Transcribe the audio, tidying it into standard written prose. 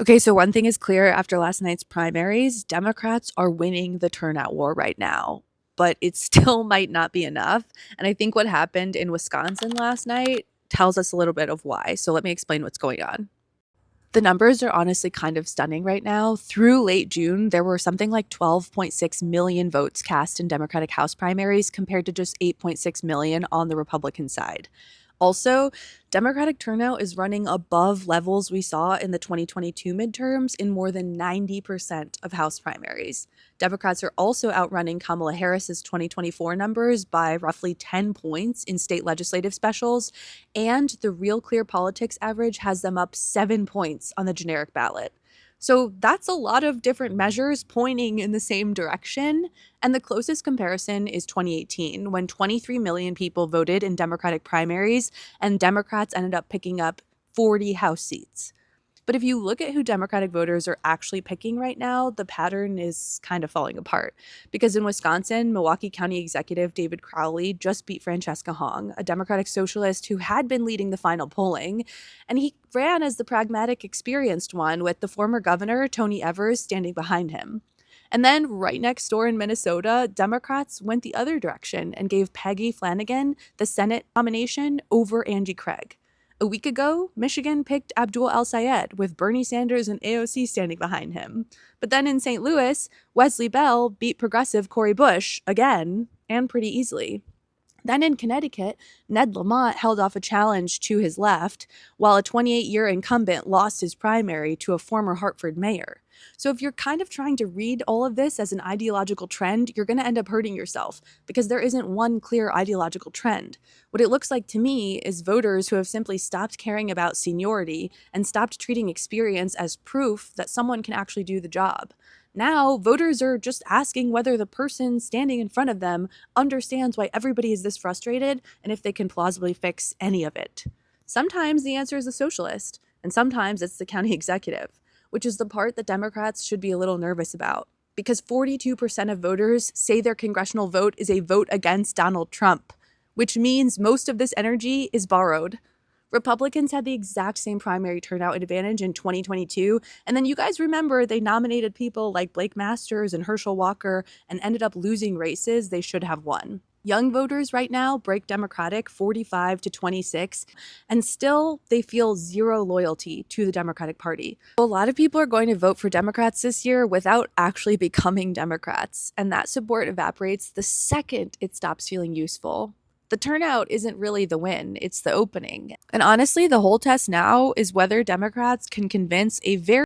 Okay, so one thing is clear after last night's primaries, Democrats are winning the turnout war right now, but it still might not be enough. And I think what happened in Wisconsin last night tells us a little bit of why. So let me explain what's going on. The numbers are honestly kind of stunning right now. Through late June, there were something like 12.6 million votes cast in Democratic House primaries compared to just 8.6 million on the Republican side. Also, Democratic turnout is running above levels we saw in the 2022 midterms in more than 90% of House primaries. Democrats are also outrunning Kamala Harris's 2024 numbers by roughly 10 points in state legislative specials, and the Real Clear Politics average has them up 7 points on the generic ballot. So that's a lot of different measures pointing in the same direction. And the closest comparison is 2018, when 23 million people voted in Democratic primaries, and Democrats ended up picking up 40 House seats. But if you look at who Democratic voters are actually picking right now, the pattern is kind of falling apart. Because in Wisconsin, Milwaukee County Executive David Crowley just beat Francesca Hong, a Democratic socialist who had been leading the final polling. And he ran as the pragmatic, experienced one, with the former governor, Tony Evers, standing behind him. And then right next door in Minnesota, Democrats went the other direction and gave Peggy Flanagan the Senate nomination over Angie Craig. A week ago, Michigan picked Abdul El-Sayed, with Bernie Sanders and AOC standing behind him. But then in St. Louis, Wesley Bell beat progressive Cori Bush again, and pretty easily. Then in Connecticut, Ned Lamont held off a challenge to his left, while a 28-year incumbent lost his primary to a former Hartford mayor. So if you're kind of trying to read all of this as an ideological trend, you're going to end up hurting yourself, because there isn't one clear ideological trend. What it looks like to me is voters who have simply stopped caring about seniority and stopped treating experience as proof that someone can actually do the job. Now, voters are just asking whether the person standing in front of them understands why everybody is this frustrated and if they can plausibly fix any of it. Sometimes the answer is a socialist, and sometimes it's the county executive, which is the part that Democrats should be a little nervous about, because 42% of voters say their congressional vote is a vote against Donald Trump, which means most of this energy is borrowed. Republicans had the exact same primary turnout advantage in 2022, and then you guys remember they nominated people like Blake Masters and Herschel Walker and ended up losing races they should have won. Young voters right now break Democratic 45 to 26, and still they feel zero loyalty to the Democratic Party. A lot of people are going to vote for Democrats this year without actually becoming Democrats, and that support evaporates the second it stops feeling useful. The turnout isn't really the win, it's the opening. And honestly, the whole test now is whether Democrats can convince a very